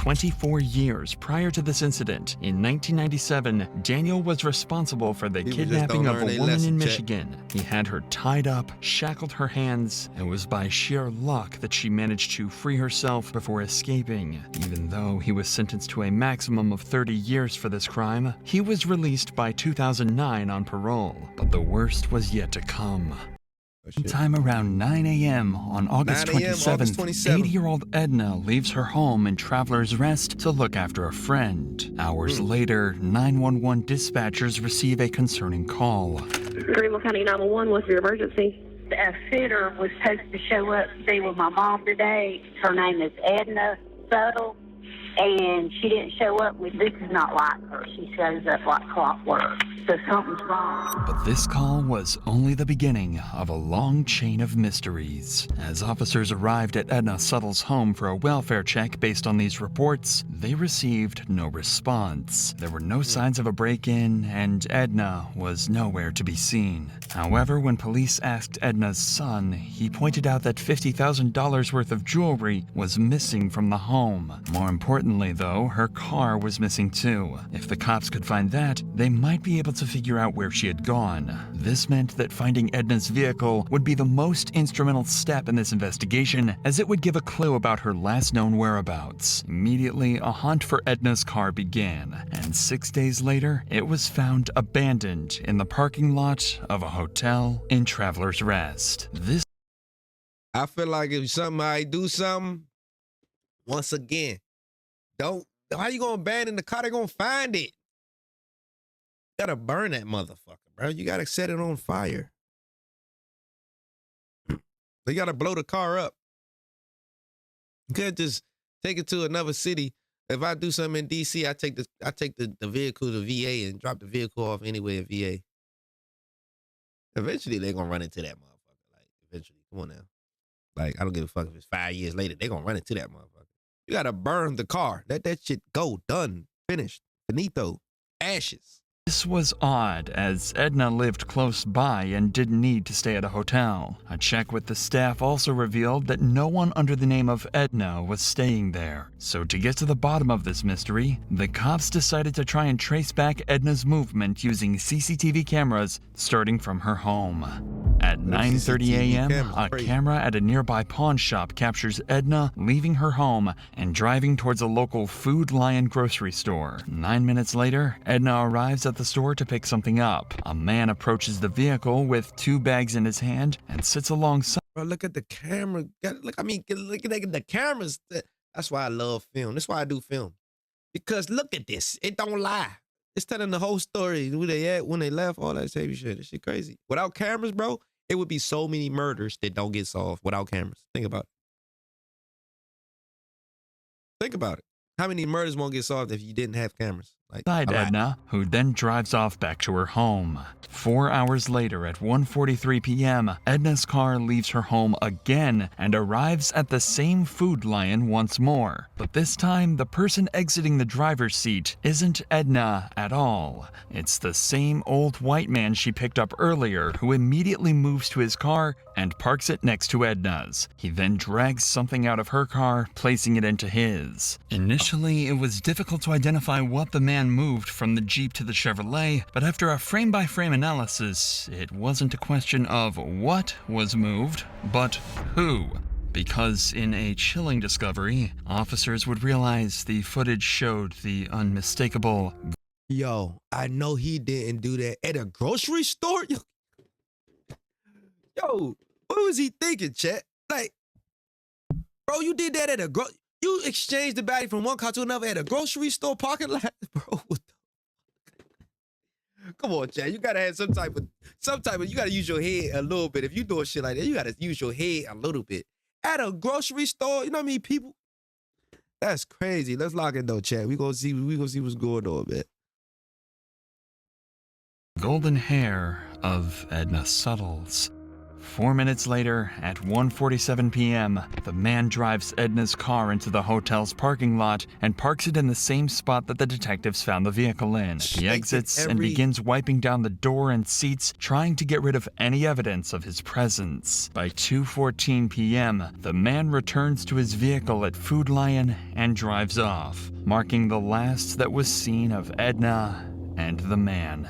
24 years prior to this incident, in 1997, Daniel was responsible for the kidnapping of a woman in Michigan. He had her tied up, shackled her hands. It was by sheer luck that she managed to free herself before escaping. Even though he was sentenced to a maximum of 30 years for this crime, he was released by 2009 on parole. But the worst was yet to come. Sometime around 9 a.m. on August 27th, 80-year-old Edna leaves her home in Travelers Rest to look after a friend. Hours later, 911 dispatchers receive a concerning call. Greenville County 911, what's your emergency? A fitter was supposed to show up to be with my mom today. Her name is Edna Subtle, and she didn't show up. This is not like her. She shows up like clockwork. So something's wrong. But this call was only the beginning of a long chain of mysteries. As officers arrived at Edna Suttle's home for a welfare check based on these reports, they received no response. There were no signs of a break-in, and Edna was nowhere to be seen. However, when police asked Edna's son, he pointed out that $50,000 worth of jewelry was missing from the home. More importantly, though, her car was missing too. If the cops could find that, they might be able to figure out where she had gone. This meant that finding Edna's vehicle would be the most instrumental step in this investigation, as it would give a clue about her last known whereabouts. Immediately, a hunt for Edna's car began, and 6 days later, it was found abandoned in the parking lot of a hotel in Travelers Rest. I feel like if somebody do something, once again, how you gonna abandon the car? They gonna find it. You gotta burn that motherfucker, bro. You gotta set it on fire. They gotta blow the car up. You can't just take it to another city. If I do something in DC, I take the vehicle to VA and drop the vehicle off anywhere in VA. Eventually, they're gonna run into that motherfucker. Like, eventually, come on now. Like, I don't give a fuck if it's 5 years later. They're gonna run into that motherfucker. You gotta burn the car. Let that shit go. Done. Finished. Finito. Ashes. This was odd, as Edna lived close by and didn't need to stay at a hotel. A check with the staff also revealed that no one under the name of Edna was staying there. So to get to the bottom of this mystery, the cops decided to try and trace back Edna's movement using CCTV cameras starting from her home. At 9:30 a.m., a camera at a nearby pawn shop captures Edna leaving her home and driving towards a local Food Lion grocery store. 9 minutes later, Edna arrives at the store to pick something up. A man approaches the vehicle with 2 bags in his hand and sits alongside. Bro, look at the camera. Look at the cameras. That's why I love film. That's why I do film. Because look at this. It don't lie. It's telling the whole story. Who they at, when they left, all that heavy shit. This shit crazy. Without cameras, bro, it would be so many murders that don't get solved without cameras. Think about it. Think about it. How many murders won't get solved if you didn't have cameras? Edna, who then drives off back to her home. 4 hours later, at 1:43 p.m., Edna's car leaves her home again and arrives at the same Food Lion once more. But this time, the person exiting the driver's seat isn't Edna at all. It's the same old white man she picked up earlier, who immediately moves to his car and parks it next to Edna's. He then drags something out of her car, placing it into his. Initially, it was difficult to identify what the man moved from the Jeep to the Chevrolet, but after a frame-by-frame analysis, it wasn't a question of what was moved, but who. Because in a chilling discovery, officers would realize the footage showed the unmistakable. Yo, I know he didn't do that at a grocery store. Yo, what was he thinking, chat? Like, bro, you did that at you exchanged the body from one car to another at a grocery store parking lot, bro. Come on, Chad. You gotta have some type of. You gotta use your head a little bit. If you doing shit like that, you gotta use your head a little bit at a grocery store. You know what I mean, people? That's crazy. Let's lock it though, Chad. We gonna see what's going on, man. Golden hair of Edna Suttles. 4 minutes later, at 1:47 p.m., the man drives Edna's car into the hotel's parking lot and parks it in the same spot that the detectives found the vehicle in. He exits and begins wiping down the door and seats, trying to get rid of any evidence of his presence. By 2:14 p.m., the man returns to his vehicle at Food Lion and drives off, marking the last that was seen of Edna and the man.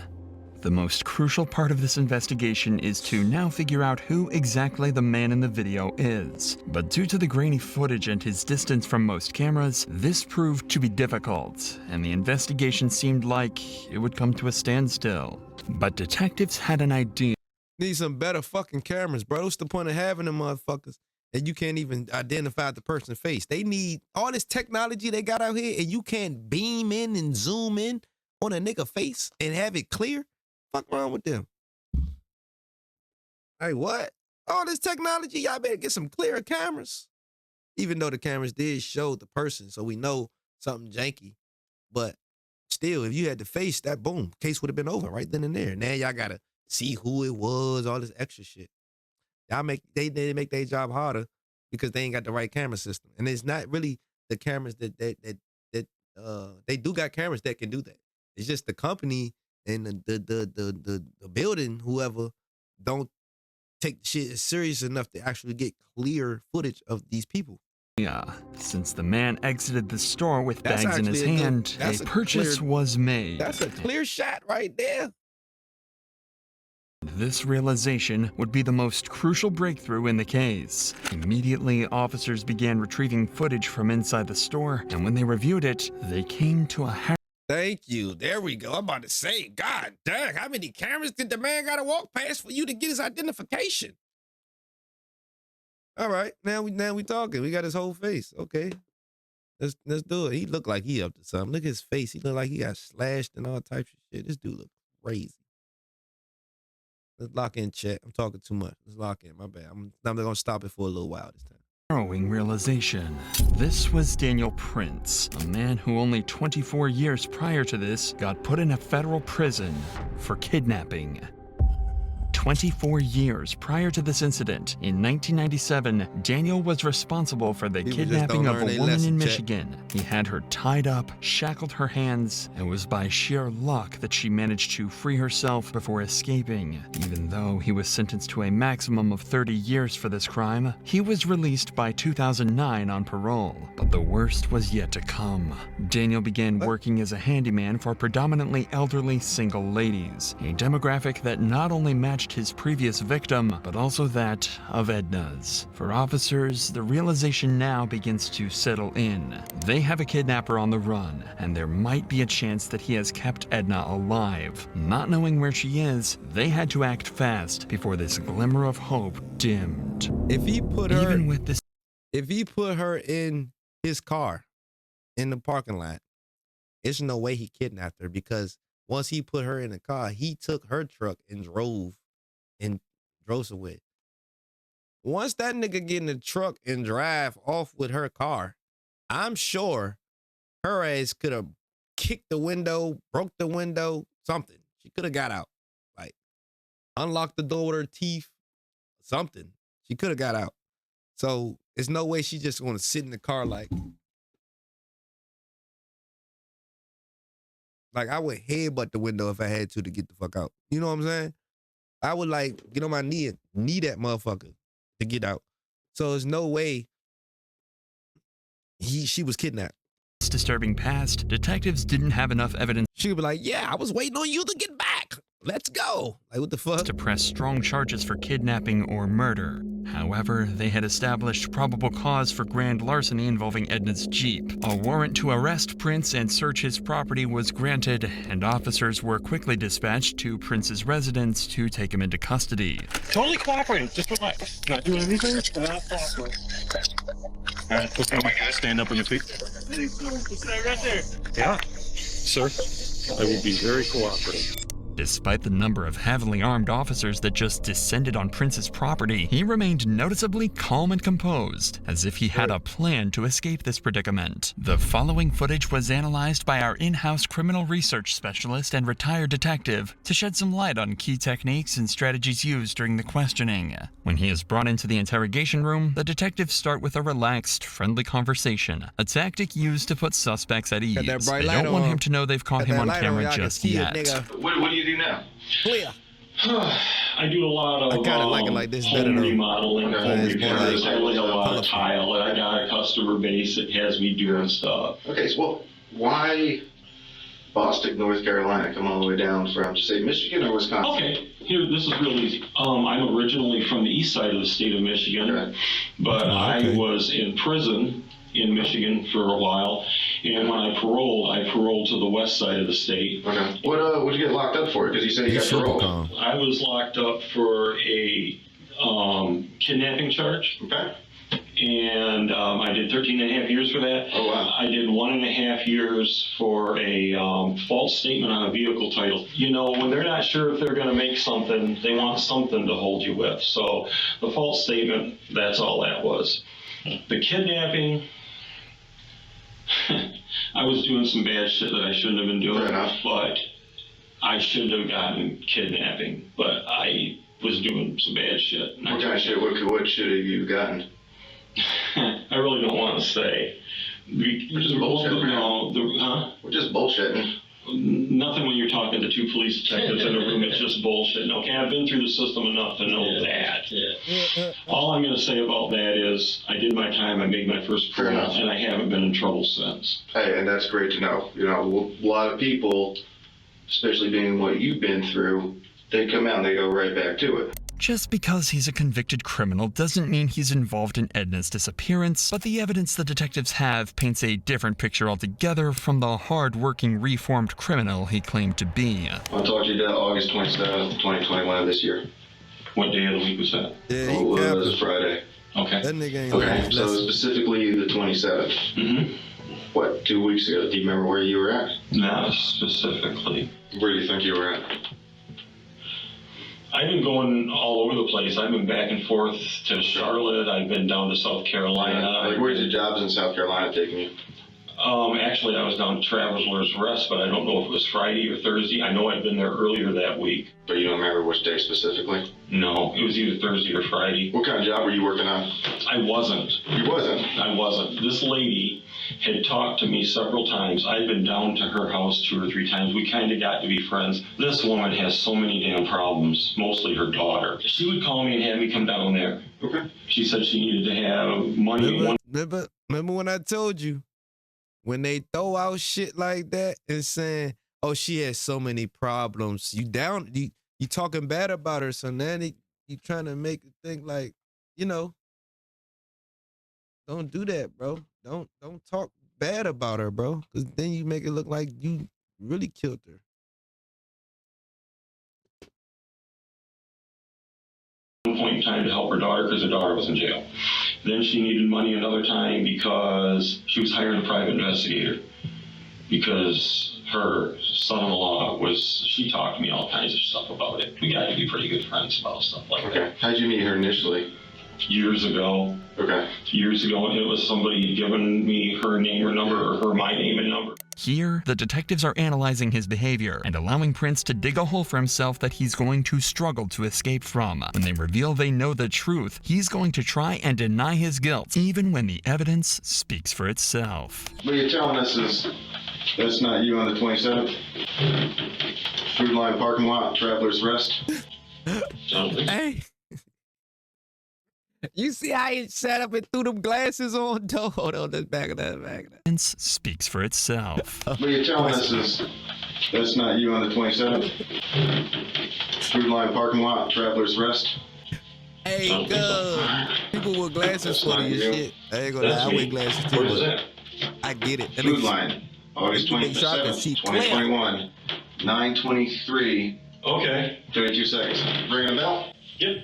The most crucial part of this investigation is to now figure out who exactly the man in the video is. But due to the grainy footage and his distance from most cameras, this proved to be difficult, and the investigation seemed like it would come to a standstill. But detectives had an idea. Need some better fucking cameras, bro. What's the point of having them motherfuckers and you can't even identify the person's face? They need all this technology they got out here and you can't beam in and zoom in on a nigga face and have it clear? Fuck wrong with them? Hey, what? All this technology, y'all better get some clearer cameras. Even though the cameras did show the person, so we know something janky. But still, if you had the face, that boom, case would have been over right then and there. Now y'all gotta see who it was, all this extra shit. Y'all make they make their job harder because they ain't got the right camera system. And it's not really the cameras that they do got cameras that can do that. It's just the company and the building, whoever, don't take the shit serious enough to actually get clear footage of these people. Yeah, since the man exited the store with bags in his hand, a purchase was made. That's a clear shot right there. This realization would be the most crucial breakthrough in the case. Immediately, officers began retrieving footage from inside the store, and when they reviewed it, they came to a Thank you. There we go. I'm about to say, God dang, how many cameras did the man gotta walk past for you to get his identification? All right, now we talking. We got his whole face. Okay, let's do it. He looked like he up to something. Look at his face. He looked like he got slashed and all types of shit. This dude look crazy. Let's lock in, chat. I'm talking too much. Let's lock in. My bad. I'm gonna stop it for a little while this time. harrowing realization. This was Daniel Prince, a man who only 24 years prior to this got put in a federal prison for kidnapping. 24 years prior to this incident, in 1997, Daniel was responsible for the kidnapping of a woman in Michigan. He had her tied up, shackled her hands, and it was by sheer luck that she managed to free herself before escaping. Even though he was sentenced to a maximum of 30 years for this crime, he was released by 2009 on parole. But the worst was yet to come. Daniel began working as a handyman for predominantly elderly single ladies, a demographic that not only matched his previous victim, but also that of Edna's. For officers, the realization now begins to settle in. They have a kidnapper on the run, and there might be a chance that he has kept Edna alive. Not knowing where she is, they had to act fast before this glimmer of hope dimmed. If he put her in his car in the parking lot, there's no way he kidnapped her, because once he put her in the car, he took her truck and drove somewhere. Once that nigga get in the truck and drive off with her car, I'm sure her ass could have kicked the window, broke the window, something. She could have got out. Like, unlocked the door with her teeth, something. She could have got out. So there's no way she just gonna sit in the car like I would headbutt the window if I had to get the fuck out. You know what I'm saying? I would get on my knee and knee that motherfucker to get out. So there's no way she was kidnapped. Disturbing past, detectives didn't have enough evidence. She would be like, yeah, I was waiting on you to get back. Let's go. Like, what the fuck? To press strong charges for kidnapping or murder. However, they had established probable cause for grand larceny involving Edna's Jeep. A warrant to arrest Prince and search his property was granted, and officers were quickly dispatched to Prince's residence to take him into custody. Totally cooperating. Just relax. Not doing anything. Not cooperating. All right, stand up on your feet. Stay right there. Yeah, sir. I will be very cooperative. Despite the number of heavily armed officers that just descended on Prince's property, he remained noticeably calm and composed, as if he had a plan to escape this predicament. The following footage was analyzed by our in-house criminal research specialist and retired detective to shed some light on key techniques and strategies used during the questioning. When he is brought into the interrogation room, the detectives start with a relaxed, friendly conversation, a tactic used to put suspects at ease. They don't want him to know they've caught him on camera just yet. What do you do now? Clear. I do a lot of I kinda like it like this better home though. remodeling, home It's more repairs. like- I lay a lot of tile, and I got a customer base that has me doing stuff. Okay, so why Boston, North Carolina, come all the way down from, say, Michigan or Wisconsin? Okay, here, this is real easy. I'm originally from the east side of the state of Michigan, Okay. but okay. I was in prison in Michigan for a while, and when I paroled to the west side of the state. Okay. What'd you get locked up for? Because you said you got He's super paroled. calm. I was locked up for a kidnapping charge. Okay. And I did 13 and a half years for that. Oh, wow. I did 1.5 years for a false statement on a vehicle title. You know, when they're not sure if they're going to make something, they want something to hold you with. So the false statement, that's all that was. The kidnapping, I was doing some bad shit that I shouldn't have been doing. Fair enough. But I shouldn't have gotten kidnapping. But I was doing some bad shit. What kind of shit? What shit have you gotten? I really don't want to say. We're just bullshitting. Huh? We're just bullshitting. Nothing when you're talking to two police detectives in a room. It's just bullshit. Okay, I've been through the system enough to know that. Yeah. All I'm going to say about that is I did my time. I made my first Fair parole, enough. and I haven't been in trouble since. Hey, and that's great to know. You know, a lot of people, especially being what you've been through, they come out and they go right back to it. Just because he's a convicted criminal doesn't mean he's involved in Edna's disappearance, but the evidence the detectives have paints a different picture altogether from the hard-working, reformed criminal he claimed to be. I'll talk to you about August 27th, 2021 of this year. What day of the week was that? Yeah, It he was capping. Friday. Okay. That nigga ain't Okay, learned his so lesson. specifically the 27th. Mm-hmm. What, 2 weeks ago? Do you remember where you were at? Not specifically. Where do you think you were at? I've been going all over the place. I've been back and forth to Charlotte. I've been down to South Carolina. Like, where's your jobs in South Carolina taking you? Actually, I was down to Traveler's Rest, but I don't know if it was Friday or Thursday. I know I'd been there earlier that week. But you don't remember which day specifically? No, it was either Thursday or Friday. What kind of job were you working on? I wasn't. You wasn't. I wasn't. This lady had talked to me several times. I'd been down to her house 2 or 3 times. We kind of got to be friends. This woman has so many damn problems, mostly her daughter. She would call me and have me come down there. Okay. She said she needed to have money. Remember when I told you, when they throw out shit like that and saying, "Oh, she has so many problems," you talking bad about her, so now you trying to make it think like, you know, don't do that, bro. Don't talk bad about her, bro, because then you make it look like you really killed her. One point in time to help her daughter because her daughter was in jail. Then she needed money another time because she was hiring a private investigator because her son-in-law she talked to me all kinds of stuff about it. We got to be pretty good friends about stuff like Okay. that. How'd you meet her initially? Years ago, Okay. it was somebody giving me her name or number or my name and number. Here, the detectives are analyzing his behavior and allowing Prince to dig a hole for himself that he's going to struggle to escape from. When they reveal they know the truth, he's going to try and deny his guilt, even when the evidence speaks for itself. What you're telling us is that's not you on the 27th? Food line parking lot, Traveler's Rest? Something. Hey. You see how he sat up and threw them glasses on? Hold on, that's back of that. Evidence speaks for itself. What you're telling us is that's not you on the 27th? Food line parking lot, Traveler's Rest? Hey, good. People with glasses That's for not your you. shit. I ain't gonna lie, That's I wear me. glasses too, Where was but that? I get it. That Food makes- line, August Make sure I can 27th, see clear. 2021, 9:23, Okay. 22 seconds. Ringing a bell? Yep.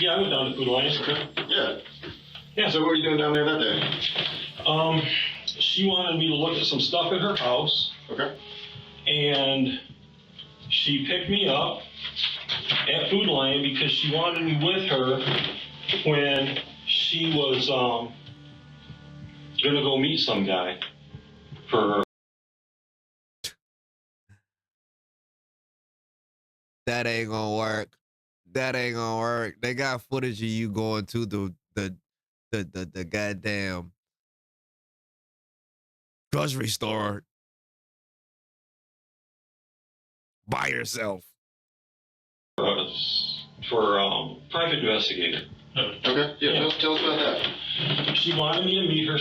Yeah, I went down to Food Alliance. Okay. Yeah. Yeah. So what were you doing down there that day? She wanted me to look at some stuff at her house, Okay. and She picked me up at Food Lion because she wanted me with her when she was gonna go meet some guy for. That ain't gonna work. That ain't gonna work. They got footage of you going to the goddamn grocery store by yourself. For private investigator. Okay. Yeah. Tell us about that. She wanted me to meet her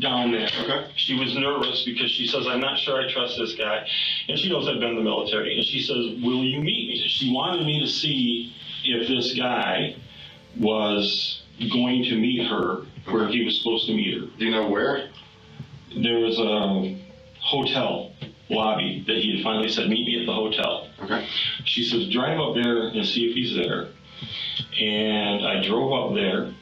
down there. Okay. She was nervous because she says, I'm not sure I trust this guy. And she knows I've been in the military. And she says, will you meet me? She wanted me to see if this guy was going to meet her where he was supposed to meet her. Do you know where? There was a hotel lobby that he had finally said, meet me at the hotel. Okay. She says, drive up there and see if he's there. And I drove up there,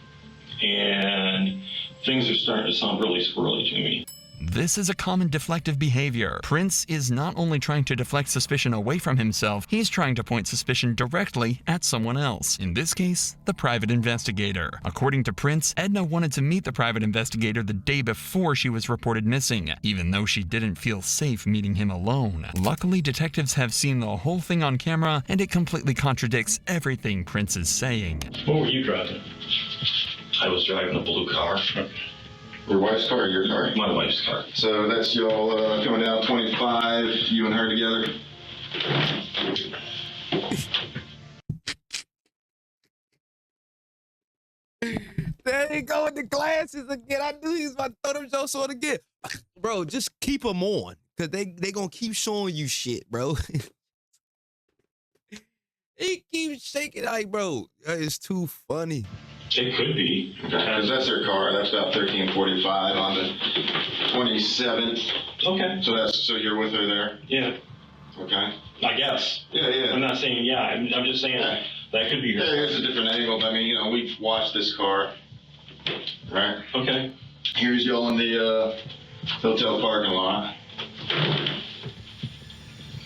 and things are starting to sound really squirrely to me. This is a common deflective behavior. Prince is not only trying to deflect suspicion away from himself, he's trying to point suspicion directly at someone else. In this case, the private investigator. According to Prince, Edna wanted to meet the private investigator the day before she was reported missing, even though she didn't feel safe meeting him alone. Luckily, detectives have seen the whole thing on camera, and it completely contradicts everything Prince is saying. What were you driving? I was driving a blue car. Your wife's car or your car? My wife's car. So that's y'all coming down 25, you and her together? There they go with the glasses again. I knew he was about to throw them jokes on again. Bro, just keep them on. Because they gonna keep showing you shit, bro. He keeps shaking like, bro, it's too funny. It could be. Because that's her car. That's about 1345 on the 27th. Okay. So you're with her there? Yeah. Okay. I guess. Yeah. I'm not saying yeah. I'm just saying that could be her. Yeah, here's a different angle. I mean, we've watched this car, right? Okay. Here's y'all in the hotel parking lot.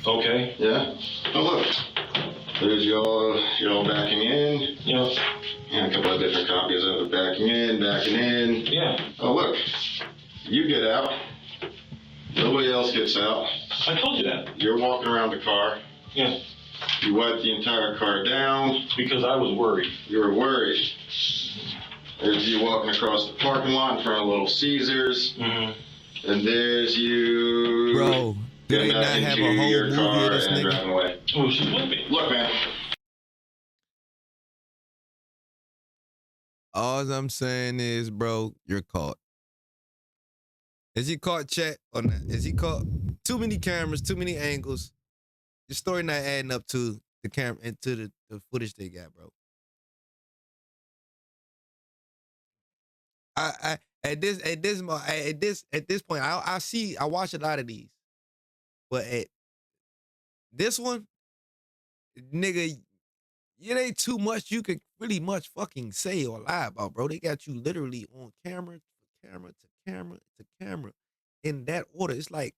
Okay. Yeah. Oh, look. There's y'all backing in. Yeah. And a couple of different copies of it. Backing in. Yeah. Oh, look. You get out. Nobody else gets out. I told you that. You're walking around the car. Yeah. You wipe the entire car down. Because I was worried. You were worried. There's you walking across the parking lot in front of Little Caesars. Mm-hmm. And there's you. Bro, do they getting not back have into a whole your movie car of this and nigga? driving away. Oh, she's with me. Look, man. All I'm saying is, bro, you're caught. Is he caught, chat, or not? Is he caught? Too many cameras, too many angles. The story not adding up to the camera and to the footage they got, bro. At this point, I watch a lot of these, but at this one, nigga, it ain't too much you could really much fucking say or lie about, bro. They got you literally on camera to camera to camera to camera in that order. It's like,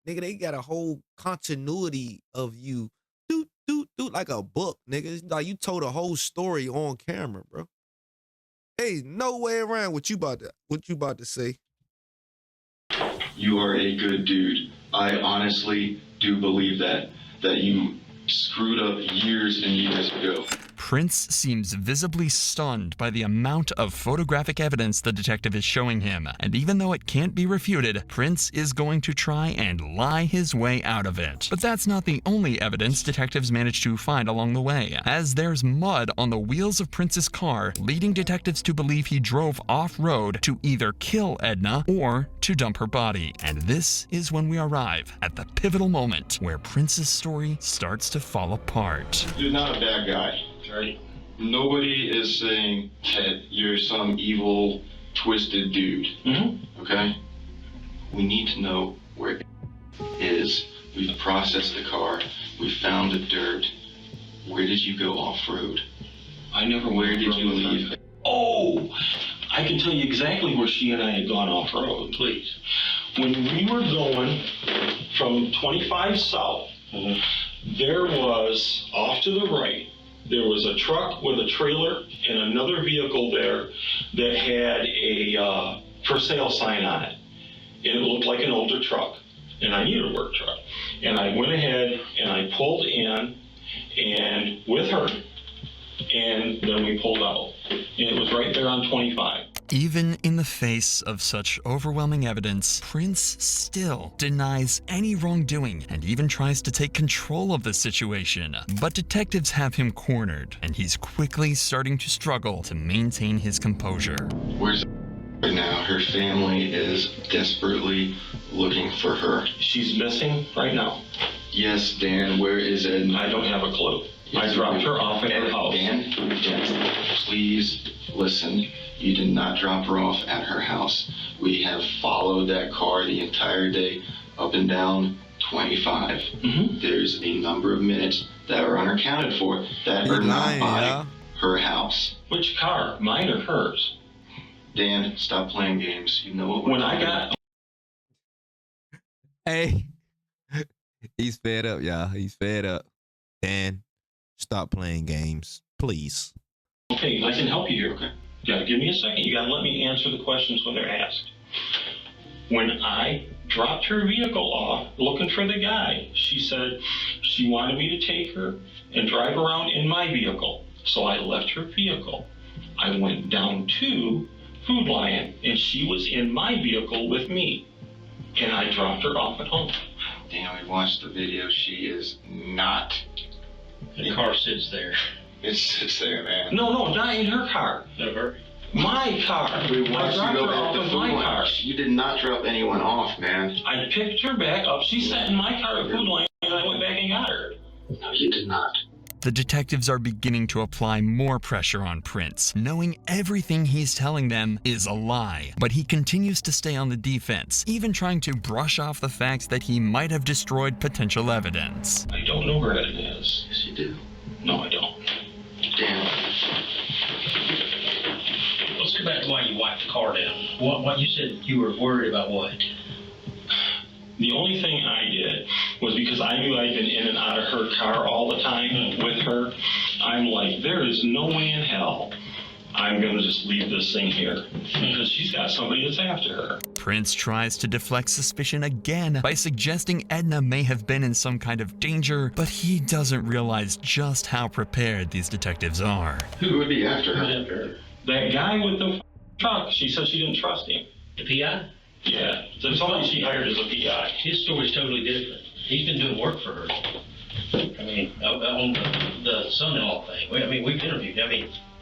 nigga, they got a whole continuity of you, do like a book, nigga. It's like you told a whole story on camera, bro. Hey, no way around what you about to say. You are a good dude. I honestly do believe that you screwed up years and years ago. Prince seems visibly stunned by the amount of photographic evidence the detective is showing him, and even though it can't be refuted, Prince is going to try and lie his way out of it. But that's not the only evidence detectives manage to find along the way, as there's mud on the wheels of Prince's car, leading detectives to believe he drove off-road to either kill Edna or to dump her body. And this is when we arrive at the pivotal moment where Prince's story starts to fall apart. You're not a bad guy. Right? Nobody is saying that you're some evil, twisted dude. Mm-hmm. Okay? We need to know where it is. We've processed the car. We found the dirt. Where did you go off-road? Where did you leave? Oh, I can tell you exactly where she and I had gone off-road. Please. When we were going from 25 south There was, off to the right, there was a truck with a trailer and another vehicle there that had a for sale sign on it. And it looked like an older truck. And I needed a work truck. And I went ahead and I pulled in and with her, and then we pulled out. And it was right there on 25. Even in the face of such overwhelming evidence, Prince still denies any wrongdoing and even tries to take control of the situation. But detectives have him cornered, and he's quickly starting to struggle to maintain his composure. Where's right now? Her family is desperately looking for her. She's missing right now. Yes, Dan, where is Ed? I don't have a clue. I dropped her off at her house. Dan, please listen. You did not drop her off at her house. We have followed that car the entire day up and down 25. There's a number of minutes that are unaccounted for that are not by her house. Which car? Mine or hers? Dan, stop playing games. You know what we're When I talking got about. Hey, he's fed up, y'all. He's fed up. Dan, stop playing games, please. Okay, I can help you here. Okay. You gotta give me a second. You gotta let me answer the questions when they're asked. When I dropped her vehicle off looking for the guy, she said she wanted me to take her and drive around in my vehicle. So I left her vehicle. I went down to Food Lion and she was in my vehicle with me. And I dropped her off at home. Dan, we watched the video. She is not. The car sits there. It sits there, man. No, not in her car. Never. My car. We I watched you dropped go her back off to with Food my Lion. car. You did not drop anyone off, man. I picked her back up. She sat in my car at Food Lion and I went back and got her. No, you did not. The detectives are beginning to apply more pressure on Prince, knowing everything he's telling them is a lie. But he continues to stay on the defense, even trying to brush off the fact that he might have destroyed potential evidence. I don't know where it is. Yes, you do. No, I don't. Dan. Let's go back to why you wiped the car down. What you said you were worried about what? The only thing I did was because I knew I'd been in and out of her car all the time with her. I'm like, there is no way in hell I'm going to just leave this thing here because she's got somebody that's after her. Prince tries to deflect suspicion again by suggesting Edna may have been in some kind of danger, but he doesn't realize just how prepared these detectives are. Who would be after her? Who's after her? That guy with the truck, she said she didn't trust him. The PI? Yeah, the somebody she hired as a PI. His story's totally different. He's been doing work for her. I mean, on the son-in-law thing. We've interviewed. He had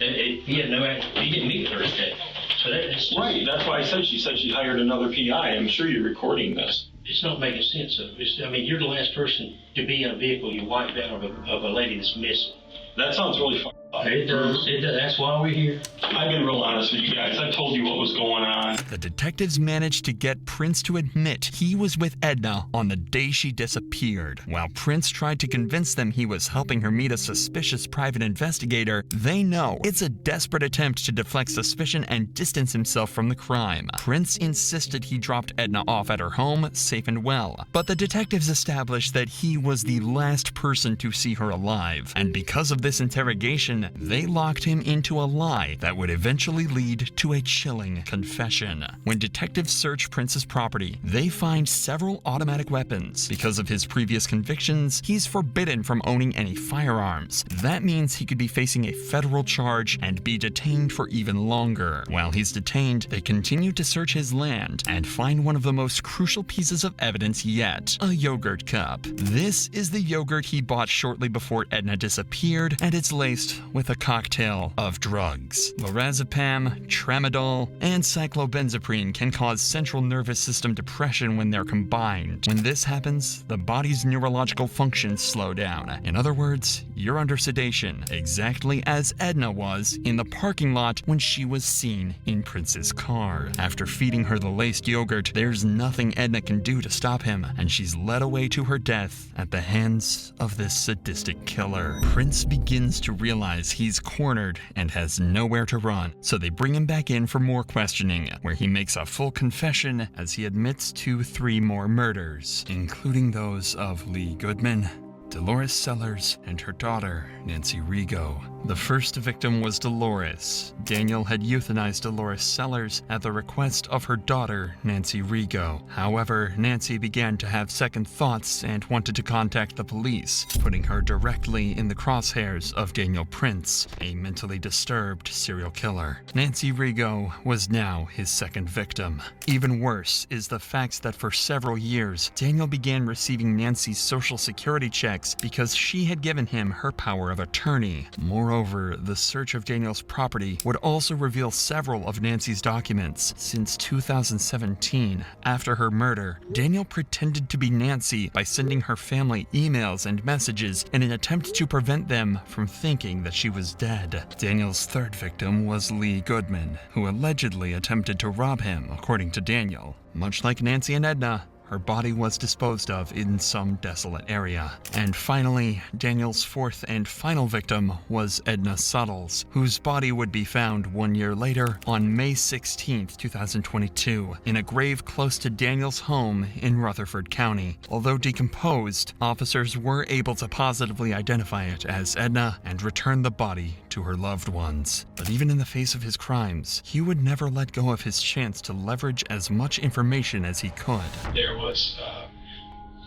he didn't meet her today. So that's Right, that's why I said she hired another PI. I'm sure you're recording this. It's not making sense. You're the last person to be in a vehicle you wiped out of a lady that's missing. That sounds really fun. It does. That's why we're here. I've been real honest with you guys. I told you what was going on. The detectives managed to get Prince to admit he was with Edna on the day she disappeared. While Prince tried to convince them he was helping her meet a suspicious private investigator, they know it's a desperate attempt to deflect suspicion and distance himself from the crime. Prince insisted he dropped Edna off at her home, safe and well, but the detectives established that he was the last person to see her alive, and because of this interrogation, they locked him into a lie that would eventually lead to a chilling confession. When detectives search Prince's property, they find several automatic weapons. Because of his previous convictions, he's forbidden from owning any firearms. That means he could be facing a federal charge and be detained for even longer. While he's detained, they continue to search his land and find one of the most crucial pieces of evidence yet, a yogurt cup. This is the yogurt he bought shortly before Edna disappeared, and it's laced with a cocktail of drugs. Lorazepam, tramadol, and cyclobenzaprine can cause central nervous system depression when they're combined. When this happens, the body's neurological functions slow down. In other words, you're under sedation, exactly as Edna was in the parking lot when she was seen in Prince's car. After feeding her the laced yogurt, there's nothing Edna can do to stop him, and she's led away to her death at the hands of this sadistic killer. Prince begins to realize he's cornered and has nowhere to run, so they bring him back in for more questioning, where he makes a full confession as he admits to 3 more murders, including those of Lee Goodman, Dolores Sellers and her daughter, Nancy Rigo. The first victim was Dolores. Daniel had euthanized Dolores Sellers at the request of her daughter, Nancy Rigo. However, Nancy began to have second thoughts and wanted to contact the police, putting her directly in the crosshairs of Daniel Prince, a mentally disturbed serial killer. Nancy Rigo was now his second victim. Even worse is the fact that for several years, Daniel began receiving Nancy's social security checks because she had given him her power of attorney. Moreover, the search of Daniel's property would also reveal several of Nancy's documents. Since 2017, after her murder, Daniel pretended to be Nancy by sending her family emails and messages in an attempt to prevent them from thinking that she was dead. Daniel's third victim was Lee Goodman, who allegedly attempted to rob him, according to Daniel. Much like Nancy and Edna, her body was disposed of in some desolate area. And finally, Daniel's fourth and final victim was Edna Suttles, whose body would be found 1 year later on May 16, 2022, in a grave close to Daniel's home in Rutherford County. Although decomposed, officers were able to positively identify it as Edna and return the body to her loved ones. But even in the face of his crimes, he would never let go of his chance to leverage as much information as he could. There was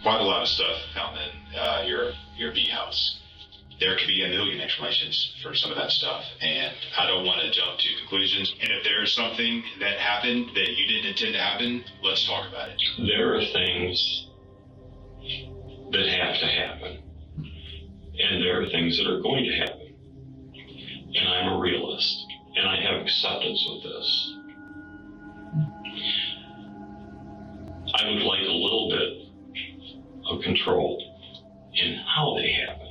quite a lot of stuff found in your B house. There could be a million explanations for some of that stuff, and I don't want to jump to conclusions. And if there's something that happened that you didn't intend to happen, let's talk about it. There are things that have to happen, and there are things that are going to happen. And I'm a realist, and I have acceptance with this. I would like a little bit of control in how they happen.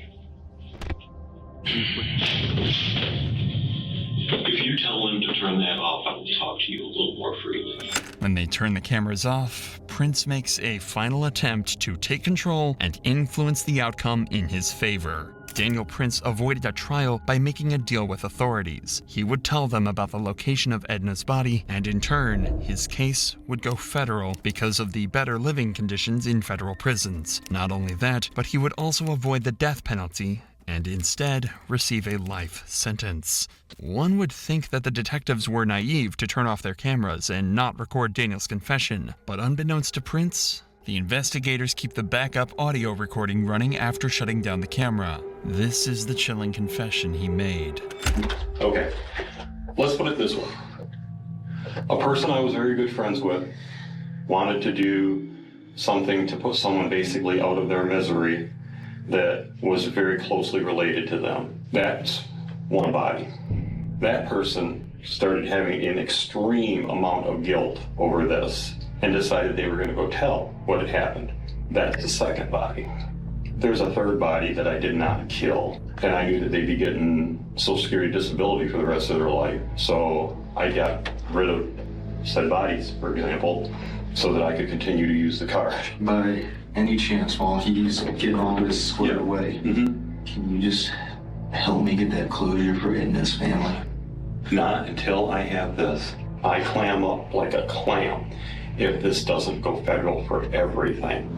If you tell them to turn that off, I will talk to you a little more freely. When they turn the cameras off, Prince makes a final attempt to take control and influence the outcome in his favor. Daniel Prince avoided a trial by making a deal with authorities. He would tell them about the location of Edna's body, and in turn, his case would go federal because of the better living conditions in federal prisons. Not only that, but he would also avoid the death penalty and instead receive a life sentence. One would think that the detectives were naive to turn off their cameras and not record Daniel's confession, but unbeknownst to Prince, the investigators keep the backup audio recording running after shutting down the camera. This is the chilling confession he made. Okay, let's put it this way. A person I was very good friends with wanted to do something to put someone basically out of their misery that was very closely related to them. That's one body. That person started having an extreme amount of guilt over this and decided they were going to go tell what had happened. That's the second body. There's a third body that I did not kill, and I knew that they'd be getting Social Security disability for the rest of their life. So I got rid of said bodies, for example, so that I could continue to use the card. By any chance, while he's getting all this squared away, can you just help me get that closure for Edna's family? Not until I have this. I clam up like a clam if this doesn't go federal for everything.